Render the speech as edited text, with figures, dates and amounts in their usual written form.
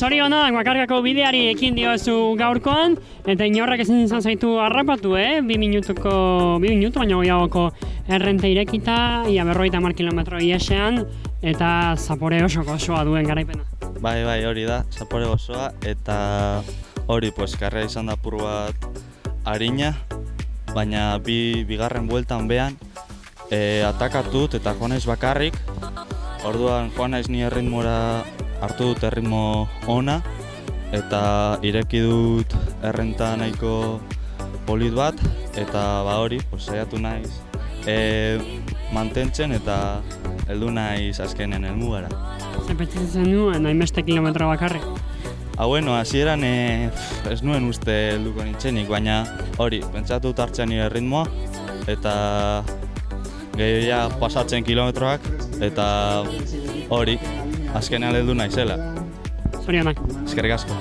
Zorionak bakarkako bideari ekin diozu gaurkoan, eta inorrak ezin izan zaitu harrapatu, 2 minutu baino gehiagoko errente irekita, ia 50 kilometro iesean, eta zapore oso gozoa duen garaipena. Bai, hori da, zapore gozoa, eta hori, karrera izan da apur bat arina, baina bigarren bueltan behan atakatut eta joan naiz bakarrik, orduan joan naiz ni erritmora hartu dut erritmo ona, eta ireki dut errenta nahiko polit bat, eta hori, saiatu naiz mantentzen eta heldu naiz azkenen helmugara. Zer pentsatzen nuen, hainbeste kilometro bakarrik? Bueno, hasieran ez nuen uste helduko nintzenik, baina hori, pentsatu dut hartzen nire erritmoa, eta gehiago pasatzen kilometroak, eta hori, azkenean heldu naizela. Zorionak. Eskerrik asko.